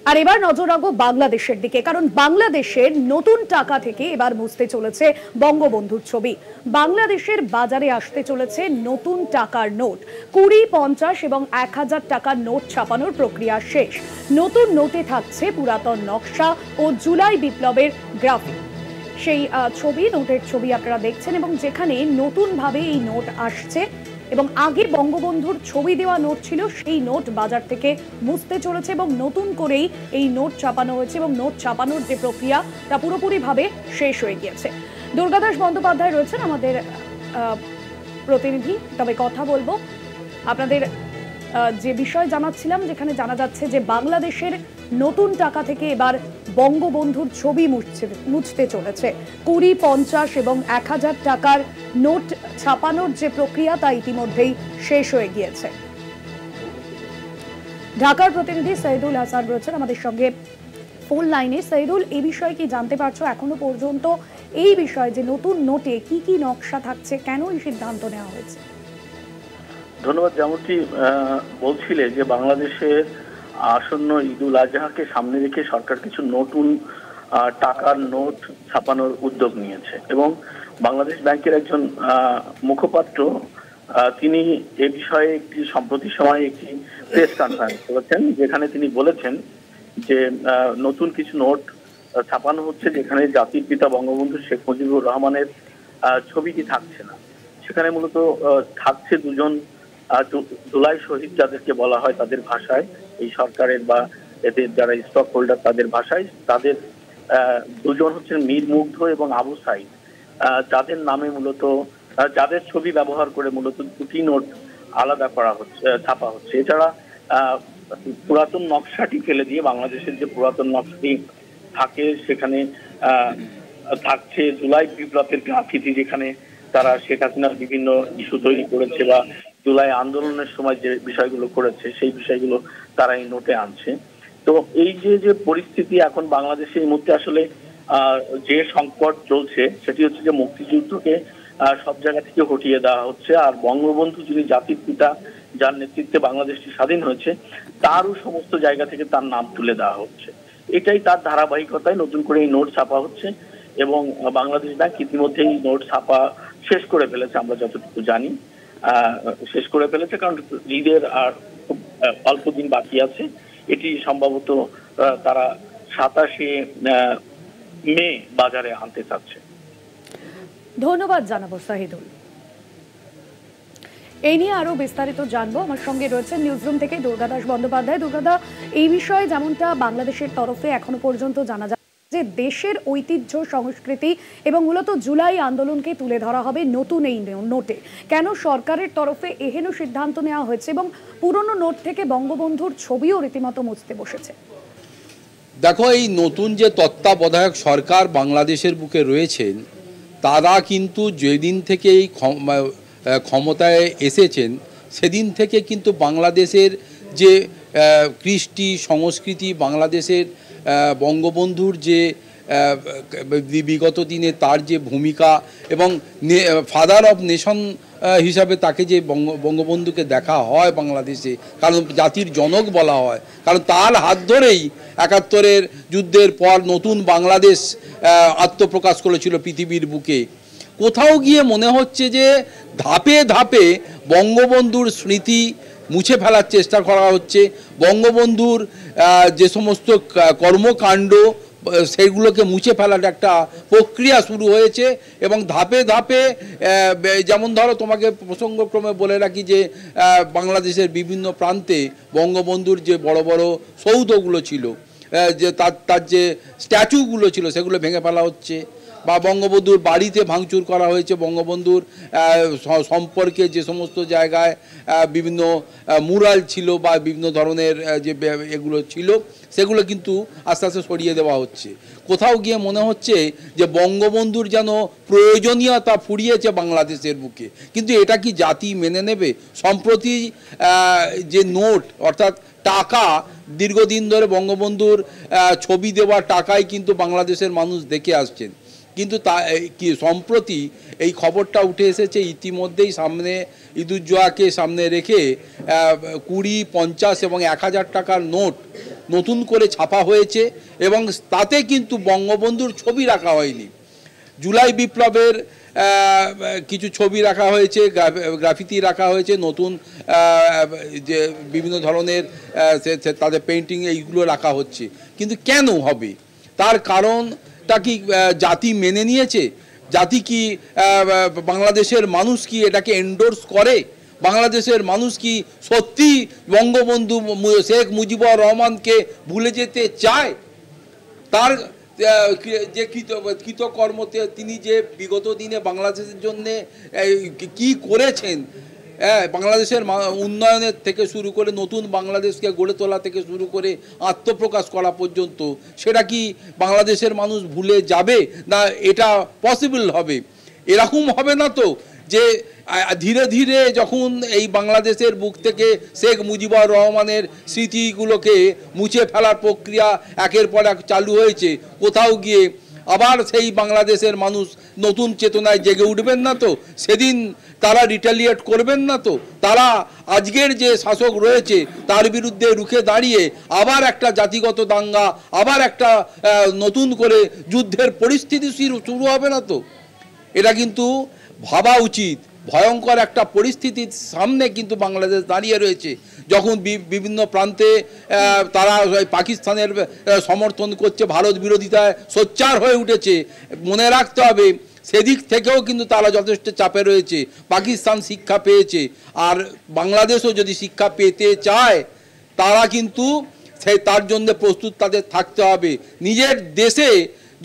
আর এবার নজর রাখবো বাংলাদেশের দিকে, কারণ বাংলাদেশের নতুন টাকা থেকে এবার মুছতে চলেছে বঙ্গবন্ধুর ছবি। বাংলাদেশের বাজারে আসতে চলেছে নতুন টাকার নোট। 20, 50 এবং 1000 টাকার নোট ছাপানোর প্রক্রিয়া শেষ। নতুন নোটে থাকছে পুরাতন নকশা ও জুলাই বিপ্লবের গ্রাফিক। সেই নোটের ছবি আপনারা দেখছেন, এবং যেখানে নতুন ভাবে এই নোট আসছে এবং আগে বঙ্গবন্ধুর ছবি দেওয়া নোট ছিল, সেই নোট বাজার থেকে মুছতে চলেছে এবং নতুন করেই এই নোট ছাপানো হয়েছে, এবং নোট ছাপানোর যে প্রক্রিয়া তা পুরোপুরিভাবে শেষ হয়ে গিয়েছে। দুর্গাদাস বন্দ্যোপাধ্যায় রয়েছেন আমাদের প্রতিনিধি। তবে কথা বলবো আপনাদের যে বিষয় জানাচ্ছিলাম, যেখানে জানা যাচ্ছে যে বাংলাদেশের নতুন টাকা থেকে এবার বঙ্গবন্ধুর ছবি মুছতে চলেছে। 20, 50 এবং 1000 টাকার নোট ছাপানোর যে প্রক্রিয়া তা ইতিমধ্যেই শেষ হয়ে গিয়েছে। ঢাকার প্রতিনিধি সৈয়দুল হাসান রয়েছেন আমাদের সঙ্গে ফোন লাইনে। সৈয়দুল, এই বিষয়ে কি জানতে পারছো এখনো পর্যন্ত, এই বিষয়ে যে নতুন নোটে কি কি নকশা থাকছে, কেন এই সিদ্ধান্ত নেওয়া হয়েছে? ধন্যবাদ। যেমনটি বলছিলে যে বাংলাদেশের আসন্ন ঈদুল আজহাকে সামনে রেখে সরকার কিছু নতুন টাকার নোট ছাপানোর উদ্যোগ নিয়েছে, এবং বাংলাদেশ ব্যাংকের একজন মুখপাত্র তিনি এ বিষয়ে একটি সম্প্রতি সময়ে একটি প্রেস কনফারেন্স করেছেন, যেখানে তিনি বলেছেন যে নতুন কিছু নোট ছাপানো হচ্ছে, যেখানে জাতির পিতা বঙ্গবন্ধু শেখ মুজিবুর রহমানের ছবিটি থাকছে না। সেখানে মূলত থাকছে দুজন জুলাই শহীদ, যাদেরকে বলা হয় তাদের ভাষায়, এই সরকারের বা এদের যারা স্টক হোল্ডার তাদের ভাষায়, তাদের দুজন হচ্ছেন মীর মুগ্ধ এবং আবু সাইদ, যাদের নামে মূলত যাদের ছবি ব্যবহার করে মূলত দুটি নোট আলাদা করা হচ্ছে, ছাপা হচ্ছে। এছাড়া পুরাতন নকশাটি ফেলে দিয়ে বাংলাদেশের যে পুরাতন নকশাটি থাকে সেখানে থাকছে জুলাই বিপ্লবের গ্রাফিতি, যেখানে তারা শেখ হাসিনার বিভিন্ন ইস্যু তৈরি করেছে বা জুলাই আন্দোলনের সময় যে বিষয়গুলো করেছে সেই বিষয়গুলো তারা এই নোটে আনছে। তো এই যে পরিস্থিতি এখন বাংলাদেশে এই মুহূর্তে আসলে যে সংকট চলছে সেটি হচ্ছে যে মুক্তিযুদ্ধকে সব জায়গা থেকে হটিয়ে দেওয়া হচ্ছে, আর বঙ্গবন্ধু যিনি জাতির পিতা, যার নেতৃত্বে বাংলাদেশটি স্বাধীন হয়েছে, তারও সমস্ত জায়গা থেকে তার নাম তুলে দেওয়া হচ্ছে। এটাই তার ধারাবাহিকতায় নতুন করে এই নোট ছাপা হচ্ছে, এবং বাংলাদেশ ব্যাংক ইতিমধ্যেই নোট ছাপা শেষ করে ফেলেছে, আমরা যতটুকু জানি শেষ করে ফেলেছে, কারণ ঈদের আর খুব অল্প দিন বাকি আছে। এটি সম্ভবত তারা 27শে মে বাজারে আনতে চাচ্ছে। ধন্যবাদ জানাবো শাহিদুল। এই নিয়ে আরো বিস্তারিত জানবো। আমার সঙ্গে রয়েছেন নিউজরুম থেকে দুর্গাদাস বন্দ্যোপাধ্যায়। দুর্গাদা, এই বিষয়ে যেমনটা বাংলাদেশের তরফে এখনো পর্যন্ত জানা যায় যে দেশের ঐতিহ্য, সংস্কৃতি এবং মূলত জুলাই আন্দোলনকে তুলে ধরা হবে নতুন এই নোটে, কেন সরকারের তরফে এহেন সিদ্ধান্ত নেওয়া হয়েছে এবং পুরনো নোট থেকে বঙ্গবন্ধুর ছবিও রীতিমতো মুছতে বসেছে? দেখো, এই নতুন যে তত্ত্বাবধায়ক সরকার বাংলাদেশের বুকে রয়েছেন, তারা কিন্তু যেদিন থেকে এই ক্ষমতায় এসেছেন সেদিন থেকে কিন্তু বাংলাদেশের যে কৃষ্টি সংস্কৃতি, বাংলাদেশের বঙ্গবন্ধুর যে বিগত দিনে তার যে ভূমিকা এবং ফাদার অফ নেশন হিসাবে তাকে যে বঙ্গবন্ধুকে দেখা হয় বাংলাদেশে, কারণ জাতির জনক বলা হয়, কারণ তার হাত ধরেই 71-এর যুদ্ধের পর নতুন বাংলাদেশ আত্মপ্রকাশ করেছিল পৃথিবীর বুকে। কোথাও গিয়ে মনে হচ্ছে যে ধাপে ধাপে বঙ্গবন্ধুর স্মৃতি মুছে ফেলার চেষ্টা করা হচ্ছে, বঙ্গবন্ধুর যে সমস্ত কর্মকাণ্ড সেগুলোকে মুছে ফেলার একটা প্রক্রিয়া শুরু হয়েছে, এবং ধাপে ধাপে যেমন ধরো তোমাকে প্রসঙ্গক্রমে বলে রাখি যে বাংলাদেশের বিভিন্ন প্রান্তে বঙ্গবন্ধুর যে বড় বড় সৌধগুলো ছিল, যে তার যে স্ট্যাচুগুলো ছিল সেগুলো ভেঙে ফেলা হচ্ছে, বা বঙ্গবন্ধুর বাড়িতে ভাঙচুর করা হয়েছে, বঙ্গবন্ধুর সম্পর্কে যে সমস্ত জায়গায় বিভিন্ন মুরাল ছিল বা বিভিন্ন ধরনের যে এগুলো ছিল সেগুলো কিন্তু আস্তে আস্তে সরিয়ে দেওয়া হচ্ছে। কোথাও গিয়ে মনে হচ্ছে যে বঙ্গবন্ধুর যেন প্রয়োজনীয়তা ফুরিয়েছে বাংলাদেশের বুকে, কিন্তু এটা কি জাতি মেনে নেবে? সম্প্রতি যে নোট অর্থাৎ টাকা, দীর্ঘদিন ধরে বঙ্গবন্ধুর ছবি দেওয়া টাকাই কিন্তু বাংলাদেশের মানুষ দেখে আসছেন, কিন্তু তা কি সম্প্রতি এই খবরটা উঠে এসেছে ইতিমধ্যেই সামনে ঈদুজ্জোহাকে সামনে রেখে 20, 50 এবং 1000 টাকার নোট নতুন করে ছাপা হয়েছে এবং তাতে কিন্তু বঙ্গবন্ধুর ছবি রাখা হয়নি। জুলাই বিপ্লবের কিছু ছবি রাখা হয়েছে, গ্রাফিতি রাখা হয়েছে, নতুন যে বিভিন্ন ধরনের তাদের পেন্টিং এইগুলো রাখা হচ্ছে। কিন্তু কেন হবে? তার কারণটা কি জাতি মেনে নিয়েছে? জাতি কি, বাংলাদেশের মানুষ কি এটাকে এন্ডোর্স করে? বাংলাদেশের মানুষ কি সত্যি বঙ্গবন্ধু শেখ মুজিবুর রহমানকে ভুলে যেতে চায়? তার যে কৃতকর্মতে তিনি যে বিগত দিনে বাংলাদেশের জন্যে কি করেছেন, বাংলাদেশের উন্নয়নের থেকে শুরু করে নতুন বাংলাদেশকে গড়ে তোলা থেকে শুরু করে আত্মপ্রকাশ করা পর্যন্ত, সেটা কি বাংলাদেশের মানুষ ভুলে যাবে? না এটা পসিবল হবে? এরকম হবে না তো যে ধীরে ধীরে যখন এই বাংলাদেশের বুক থেকে শেখ মুজিবুর রহমানের স্মৃতিগুলোকে মুছে ফেলার প্রক্রিয়া একের পর এক চালু হয়েছে, কোথাও গিয়ে আবার সেই বাংলাদেশের মানুষ নতুন চেতনায় জেগে উঠবেন না তো? সেদিন তারা রিটালিয়েট করবেন না তো? তারা আজকের যে শাসক রয়েছে তার বিরুদ্ধে রুখে দাঁড়িয়ে আবার একটা জাতিগত দাঙ্গা, আবার একটা নতুন করে যুদ্ধের পরিস্থিতি শুরু হবে না তো? এটা কিন্তু ভাবা উচিত। ভয়ঙ্কর একটা পরিস্থিতির সামনে কিন্তু বাংলাদেশ দাঁড়িয়ে রয়েছে, যখন বিভিন্ন প্রান্তে তারা পাকিস্তানের সমর্থন করছে, ভারত বিরোধিতায় সোচ্চার হয়ে উঠেছে। মনে রাখতে হবে সেদিক থেকেও কিন্তু তারা যথেষ্ট চাপে রয়েছে। পাকিস্তান শিক্ষা পেয়েছে, আর বাংলাদেশও যদি শিক্ষা পেতে চায় তারা কিন্তু তার জন্য প্রস্তুত তাদের থাকতে হবে। নিজের দেশে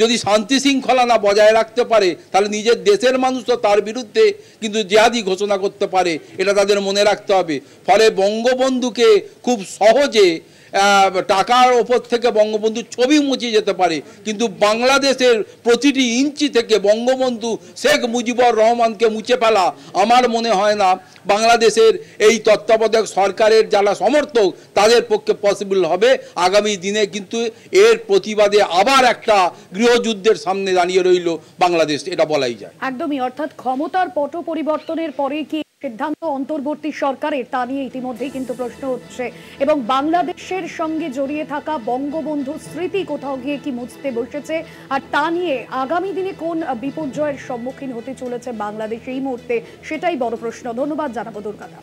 যদি শান্তি শৃঙ্খলা না বজায় রাখতে পারে তাহলে নিজের দেশের মানুষ তো তার বিরুদ্ধে কিন্তু জিহাদি ঘোষণা করতে পারে, এটা তাদের মনে রাখতে হবে। ফলে বঙ্গবন্ধুকে খুব সহজে টাকার ওপর থেকে বঙ্গবন্ধুর ছবি মুছে যেতে পারে, কিন্তু বাংলাদেশের প্রতিটি ইঞ্চি থেকে বঙ্গবন্ধু শেখ মুজিবুর রহমানকে মুছে ফেলা আমার মনে হয় না বাংলাদেশের এই তত্ত্বাবধায়ক সরকারের যারা সমর্থক তাদের পক্ষে পসিবল হবে। আগামী দিনে কিন্তু এর প্রতিবাদে আবার একটা গৃহযুদ্ধের সামনে দাঁড়িয়ে রইল বাংলাদেশ, এটা বলাই যায়। একদমই, অর্থাৎ ক্ষমতার পট পরিবর্তনের পরে কি সিদ্ধান্ত অন্তর্বর্তী সরকারের, তা নিয়ে ইতিমধ্যেই কিন্তু প্রশ্ন হচ্ছে, এবং বাংলাদেশের সঙ্গে জড়িয়ে থাকা বঙ্গবন্ধুর স্মৃতি কোথাও গিয়ে কি মুছতে বসেছে, আর তা নিয়ে আগামী দিনে কোন বিপর্যয়ের সম্মুখীন হতে চলেছে বাংলাদেশ এই মুহূর্তে, সেটাই বড় প্রশ্ন। ধন্যবাদ জানাবো দুর্গাদা।